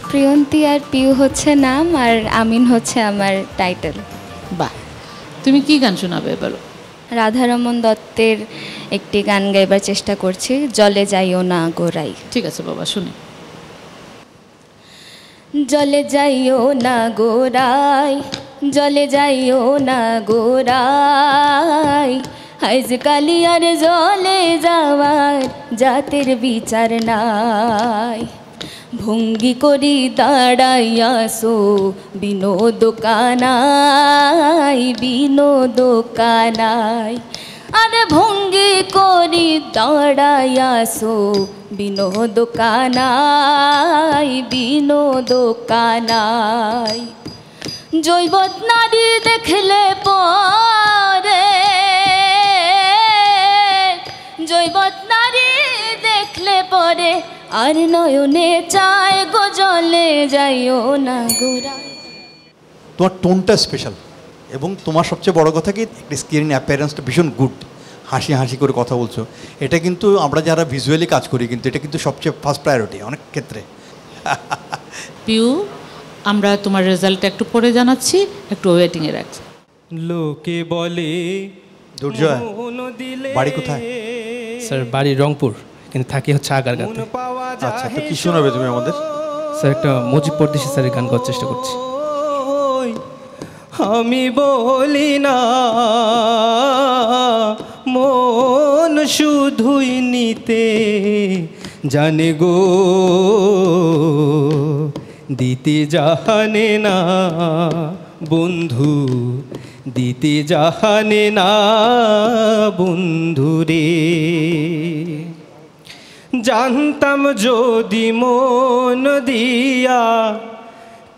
প্রিয়ন্তী আর পিউ হচ্ছে নাম, আর আমিন হচ্ছে আমার টাইটেল। বাহ, তুমি কি গান শোনাবে বলো? রাধারমন দত্তের একটি গান গাইবার চেষ্টা করছি, জলে যাইও না গোরাই। ঠিক আছে বাবা, শুনি। জলে যাইও না গোরাই, জলে যাইও না গোরাই, আজকালি আর জলে যাওয়ার জাতের বিচার নাই। ভঙ্গি করি দাঁড়াইয়াছো বিনোদ কানাই, বিনোদ কানাই, আরে ভঙ্গি করি দাঁড়াইয়াছো বিনোদ কানাই, বিনোদ কানাই। জৈবত নারী দেখলে পরে, জৈবত নারী দেখলে পরে, আর নয়নে চায় গো জলে যাইও না গোরাই। তোমার টোনটা স্পেশাল, এবং তোমার সবচেয়ে বড় কথা কি স্ক্রিন অ্যাপিয়ারেন্সটা ভীষণ গুড, হাসি হাসি করে কথা বলছো। এটা কিন্তু আমরা যারা ভিজুয়ালি কাজ করি কিন্তু এটা কিন্তু সবচেয়ে ফার্স্ট প্রায়োরিটি অনেক ক্ষেত্রে। পিউ, আমরা তোমার রেজাল্টটা একটু পরে জানাচ্ছি, একটু ওয়েটিংয়ে রাখছি। লোকে বলে দুর্জয়, বাড়ি কোথায়? স্যার বাড়ি রংপুর, কিন্তু থাকি হচ্ছে আগারগাঁতে। আচ্ছা, তো কি শোনাবে তুমি আমাদের? স্যার একটা মুজিব পরদেশি স্যারের গান গাওয়ার চেষ্টা করছি। আমি বলি না মন শুধুই নিতে জানে গো, দিতে জানে না বন্ধু, দিতে জানে না বন্ধুরে। জানতাম যদি মন দিয়া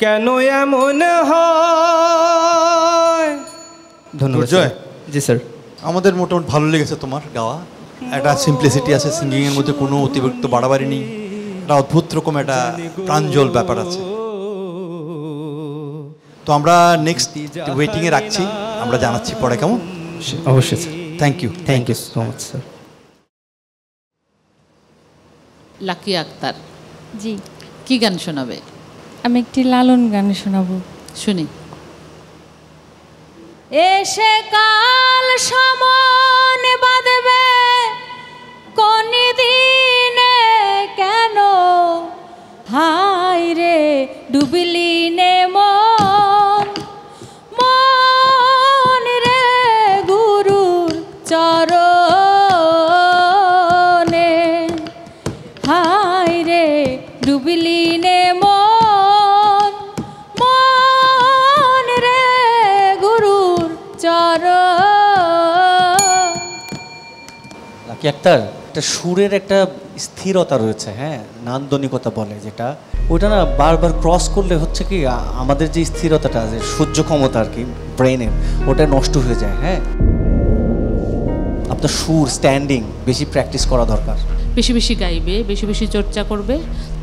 কেন এমন হয়। ধন্যবাদ জয়। জি স্যার, আমাদের মোটামুটি ভালো লেগেছে তোমার গাওয়া। একটা সিম্পলিসিটি আছে সিঙ্গিংয়ের মধ্যে, কোনো অতিরিক্ত বাড়াবাড়ি নেই, একটা অদ্ভুত রকম একটা প্রাঞ্জল ব্যাপার আছে। তো আমরা নেক্সট ওয়েটিংয়ে রাখছি, আমরা জানাচ্ছি পরে, কেমন? অবশ্যই sir. Thank you, thank you so much sir. Lucky Akter. জি, কি গান শোনাবে? আমি একটি লালন গান শোনাবো। শুনি। এসে কাল সমন বাঁধবে হায় রে ডুবলি নে মন মন রে গুরুর চরণে হায় রে ডুবলি নে মন মন রে গুরুর চরণ। লাকি আক্তার, একটা সুরের একটা স্থিরতা রয়েছে, হ্যাঁ, নান্দনিকতা বলে যেটা, ওইটা না বারবার ক্রস করলে হচ্ছে কি আমাদের যে স্থিরতাটা আছে, সহ্য ক্ষমতা আর কি ব্রেনের, ওটা নষ্ট হয়ে যায়। হ্যাঁ, আপনার সুর স্ট্যান্ডিং বেশি প্র্যাকটিস করা দরকার। বেশি বেশি গাইবে, বেশি বেশি চর্চা করবে,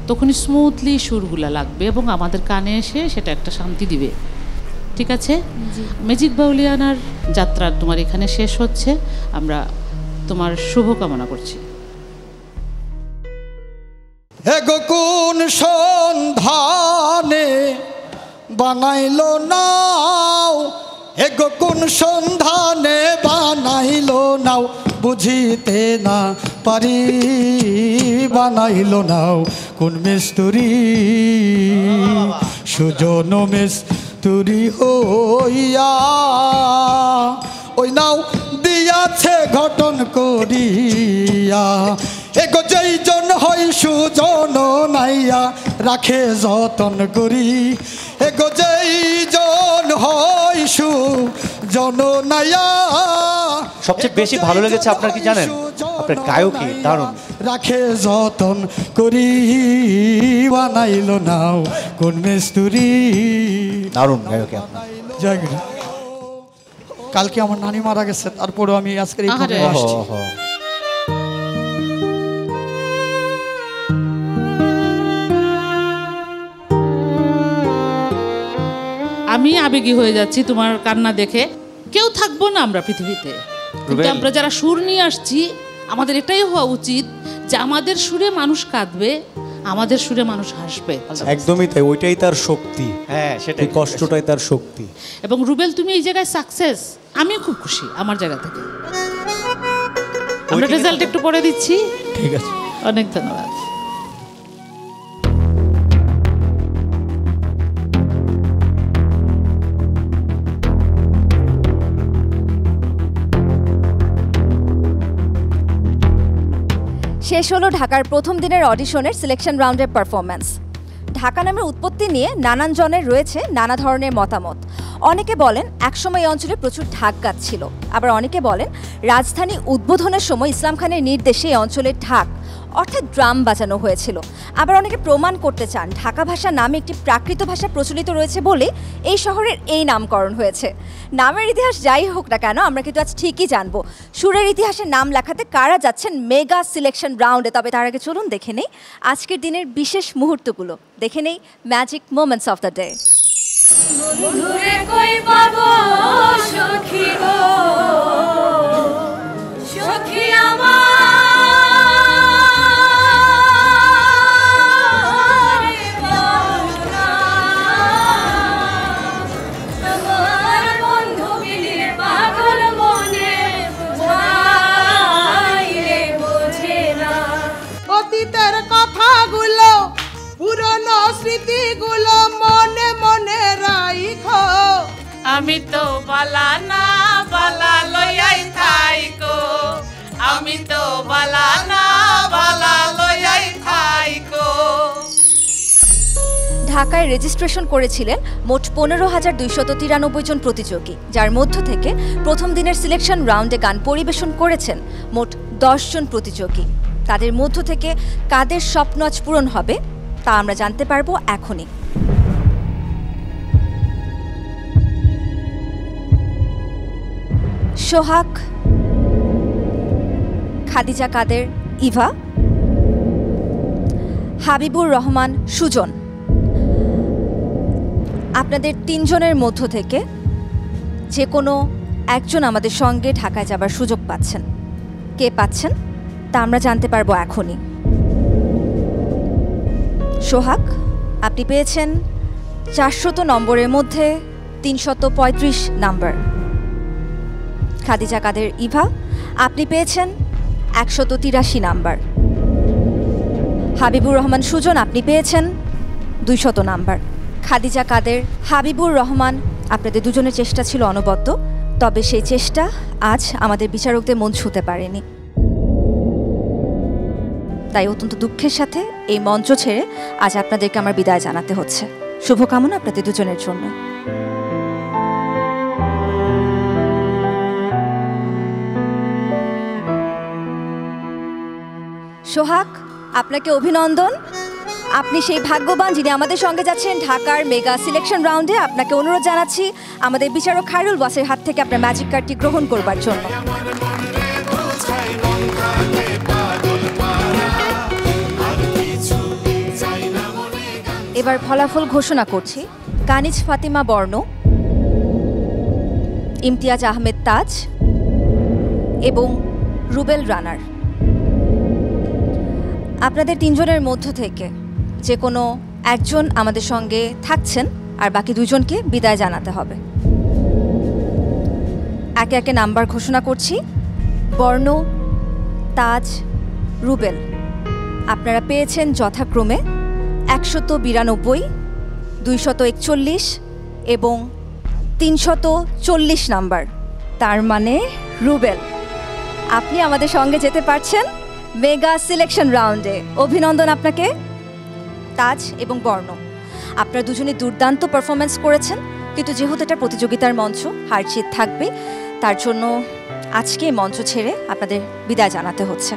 তখনই স্মুথলি সুরগুলা লাগবে এবং আমাদের কানে এসে সেটা একটা শান্তি দিবে। ঠিক আছে, ম্যাজিক বাউলিয়ানার যাত্রা তোমার এখানে শেষ হচ্ছে, আমরা তোমার শুভকামনা করছি। এগো কোন সন্ধানে বানাইলো নাও, এগো কোন সন্ধানে বানাইলো নাও, বুঝিতে না পারি বানাইলো নাও কোন মিস্তুরি, সুজন মিস্তুরি হইয়া ওই নাও দিয়াছে ঘটন করিয়া, এগো যেই জন হয় সুজন নাইয়া রাখে যতন করি, এগো যেই জন হয় সুজন নাইয়া। সবচেয়ে বেশি ভালো লেগেছে আপনার কি জানেন, আপনার গায়কী দারুণ, রাখে যতন করি বানাইলো নাও কোন মিস্তুরি, দারুণ গায়কী আপনার। জয় গুরু। কালকে আমার নানি মারা গেছে, তারপরেও আমি আজকের এই প্রোগ্রামে আসছি। আমি আবেগী হয়ে যাচ্ছি তোমার কান্না দেখে। কেউ থাকবো না আমরা পৃথিবীতে, কিন্তু আমরা যারা সুর নিয়ে আসছি আমাদের এটাই হওয়া উচিত যে আমাদের সুরে মানুষ কাঁদবে, আমাদের সুরে মানুষ হাসবে। একদমই তাই, ওইটাই তার শক্তি। হ্যাঁ, সেটাই, কষ্টটাই তার শক্তি। এবং রুবেল, তুমি এই জায়গায় সাকসেস, আমি খুব খুশি আমার জায়গা থেকে। আমরা রেজাল্ট একটু পরে দিচ্ছি। ঠিক আছে, অনেক ধন্যবাদ। শেষ হলো ঢাকার প্রথম দিনের অডিশনের সিলেকশন রাউন্ডের পারফরম্যান্স। ঢাকা নামের উৎপত্তি নিয়ে নানান জনের রয়েছে নানা ধরনের মতামত। অনেকে বলেন একসময় এই অঞ্চলে প্রচুর ঢাক গাছ ছিল, আবার অনেকে বলেন রাজধানী উদ্বোধনের সময় ইসলাম খানের নির্দেশে এই অঞ্চলে ঢাক অর্থাৎ ড্রাম বাজানো হয়েছিল। আবার অনেকে প্রমাণ করতে চান ঢাকা ভাষা নামে একটি প্রাকৃত ভাষা প্রচলিত রয়েছে বলে এই শহরের এই নামকরণ হয়েছে। নামের ইতিহাস যাই হোক না কেন, আমরা কিন্তু আজ ঠিকই জানবো সুরের ইতিহাসে নাম লেখাতে কারা যাচ্ছেন মেগা সিলেকশন রাউন্ডে। তবে তার আগে চলুন দেখে নেই আজকের দিনের বিশেষ মুহূর্তগুলো, দেখে নেই magic moments of the day. বন্ধুরে কই পাবো সখী গো, সখী আমার বন্ধু বিলির পাগল মনে রে বোঝে না। অতীতের কথাগুলো পুরনো স্মৃতিগুলো মনে মনে রাইখো, আমি তো বালা না বালা লইয়াই থাইকো, আমি তো বালা না বালা লইয়াই থাইকো। ঢাকায় রেজিস্ট্রেশন করেছিলেন মোট 15,293 জন প্রতিযোগী, যার মধ্য থেকে প্রথম দিনের সিলেকশন রাউন্ডে গান পরিবেশন করেছেন মোট 10 জন প্রতিযোগী। তাদের মধ্য থেকে কাদের স্বপ্ন আজ পূরণ হবে তা আমরা জানতে পারবো এখনই। সোহাগ, খাদিজা কাদের ইভা, হাবিবুর রহমান সুজন, আপনাদের তিনজনের মধ্য থেকে যে কোনো একজন আমাদের সঙ্গে ঢাকায় যাবার সুযোগ পাচ্ছেন। কে পাচ্ছেন তা আমরা জানতে পারবো এখনই। সোহাগ, আপনি পেয়েছেন 400 নম্বরের মধ্যে 335 নাম্বার। খাদিজা কাদের ইভা, আপনি পেয়েছেন 183 নাম্বার। হাবিবুর রহমান সুজন, আপনি পেয়েছেন 200 নাম্বার। খাদিজা কাদের, হাবিবুর রহমান, আপনাদের দুজনের চেষ্টা ছিল অনবদ্য, তবে সেই চেষ্টা আজ আমাদের বিচারকদের মন ছুঁতে পারেনি। তাই অত্যন্ত দুঃখের সাথে এই মঞ্চ ছেড়ে আজ আপনাদেরকে আমার বিদায় জানাতে হচ্ছে। শুভকামনা আপনাদের দুজনের জন্য। সোহাগ, আপনাকে অভিনন্দন। আপনি সেই ভাগ্যবান যিনি আমাদের সঙ্গে যাচ্ছেন ঢাকার মেগা সিলেকশন রাউন্ডে। আপনাকে অনুরোধ জানাচ্ছি আমাদের বিচারক খায়রুল ওয়াসের হাত থেকে আপনার ম্যাজিক কার্ডটি গ্রহণ করবার জন্য। এবার ফলাফল ঘোষণা করছি। কানিজ ফাতিমা বর্ণ, ইমতিয়াজ আহমেদ তাজ এবং রুবেল রানার। আপনাদের তিনজনের মধ্য থেকে যে কোনো একজন আমাদের সঙ্গে থাকছেন, আর বাকি দুজনকে বিদায় জানাতে হবে। একে একে নাম্বার ঘোষণা করছি। বর্ণ, তাজ, রুবেল, আপনারা পেয়েছেন যথাক্রমে 192, 241 এবং 340 নাম্বার। তার মানে রুবেল, আপনি আমাদের সঙ্গে যেতে পারছেন মেগা সিলেকশন রাউন্ডে। অভিনন্দন আপনাকে। তাজ এবং বর্ণ, আপনারা দুজনে দুর্দান্ত পারফরমেন্স করেছেন, কিন্তু যেহেতু এটা প্রতিযোগিতার মঞ্চ, হার জিত থাকবে, তার জন্য আজকে মঞ্চ ছেড়ে আপনাদের বিদায় জানাতে হচ্ছে।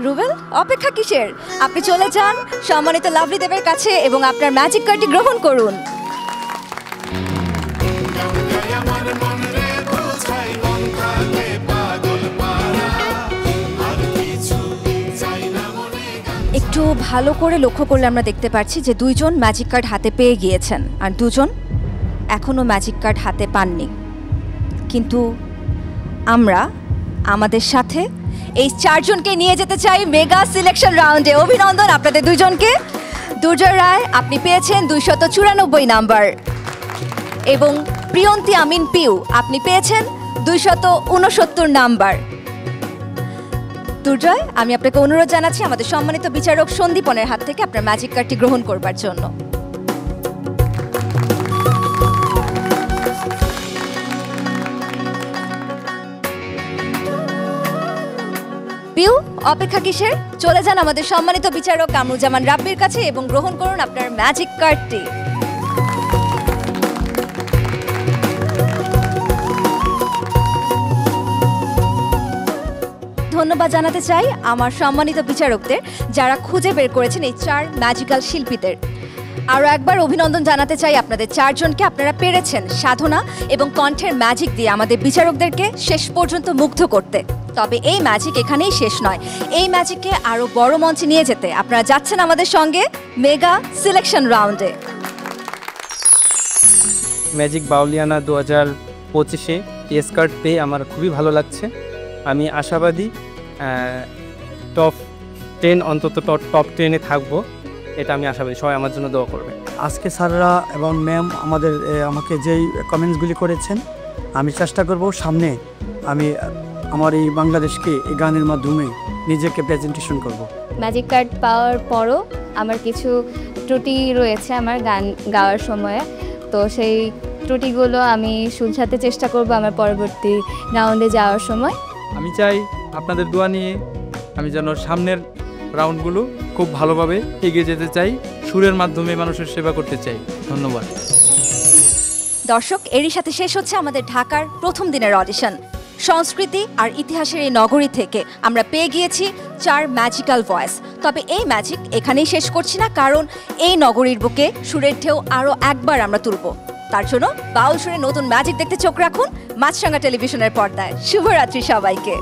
রুবেল, অপেক্ষা কিসের? আপনি চলে যান সম্মানিত লাভলি দেবের কাছে এবং আপনার ম্যাজিক কার্ডটি গ্রহণ করুন। একটু ভালো করে লক্ষ্য করলে আমরা দেখতে পাচ্ছি যে দুইজন ম্যাজিক কার্ড হাতে পেয়ে গিয়েছেন আর দুজন এখনও ম্যাজিক কার্ড হাতে পাননি। কিন্তু আমরা আমাদের সাথে এই চারজনকে নিয়ে যেতে চাই মেগা সিলেকশন রাউন্ডে। অভিনন্দন আপনাদের দুজনকে। দুর্জয় রায়, আপনি পেয়েছেন 294 নাম্বার এবং প্রিয়ন্তী আমিন পিউ, আপনি পেয়েছেন 269 নাম্বার। দুর্জয়, আমি আপনাকে অনুরোধ জানাচ্ছি আমাদের সম্মানিত বিচারক সন্দীপনের হাত থেকে আপনার ম্যাজিক কার্ডটি গ্রহণ করবার জন্য। পিউ, অপেক্ষা কিসের? চলে যান আমাদের সম্মানিত বিচারক কামরুজ্জামান রাব্বির কাছে এবং গ্রহণ করুন আপনার ম্যাজিক কার্ডটি। ধন্যবাদ জানাতে চাই আমার সম্মানিত বিচারকদের যারা খুঁজে বের করেছেন এই 4 ম্যাজিক্যাল শিল্পীদের। আরও একবার অভিনন্দন জানাতে চাই আপনাদের চারজনকে। আপনারা পেরেছেন সাধনা এবং কণ্ঠের ম্যাজিক দিয়ে আমাদের বিচারকদেরকে শেষ পর্যন্ত মুগ্ধ করতে। তবে এই ম্যাজিক এখানেই শেষ নয়, এই ম্যাজিককে আরও বড় মঞ্চে নিয়ে যেতে আপনারা যাচ্ছেন আমাদের সঙ্গে মেগা সিলেকশন রাউন্ডে। ম্যাজিক বাউলিয়ানা 2025-এ ইয়েস কার্ড পেয়ে আমার খুবই ভালো লাগছে। আমি আশাবাদী টপ 10 অন্তত টপ 10-এ থাকবো, এটা আমি আশাবাদী। সবাই আমার জন্য দোয়া করবে। আজকে স্যাররা এবং ম্যাম আমাকে যেই কমেন্টসগুলি করেছেন, আমি চেষ্টা করব সামনে আমি আমার এই বাংলাদেশকে এই গানের মাধ্যমে নিজেকে প্রেজেন্টেশন করব। ম্যাজিক কার্ড পাওয়ার পরও আমার কিছু ত্রুটি রয়েছে আমার গান গাওয়ার সময়ে, তো সেই ত্রুটিগুলো আমি শুধরাতে চেষ্টা করব আমার পরবর্তী রাউন্ডে যাওয়ার সময়। আমি চাই আপনাদের দোয়া নিয়ে আমি যেন সামনের রাউন্ডগুলো খুব ভালোভাবে এগিয়ে যেতে চাই, সুরের মাধ্যমে মানুষের সেবা করতে চাই। ধন্যবাদ। দর্শক, এরই সাথে শেষ হচ্ছে আমাদের ঢাকার প্রথম দিনের অডিশন। সংস্কৃতি আর ইতিহাসের এই নগরী থেকে আমরা পেয়ে গিয়েছি 4 ম্যাজিক্যাল ভয়েস। তবে এই ম্যাজিক এখানেই শেষ করছি না, কারণ এই নগরীর বুকে সুরের ঢেউ আরও একবার আমরা তুলব। তার জন্য বাউল সুরের নতুন ম্যাজিক দেখতে চোখ রাখুন মাছরাঙা টেলিভিশনের পর্দায়। শুভরাত্রি সবাইকে।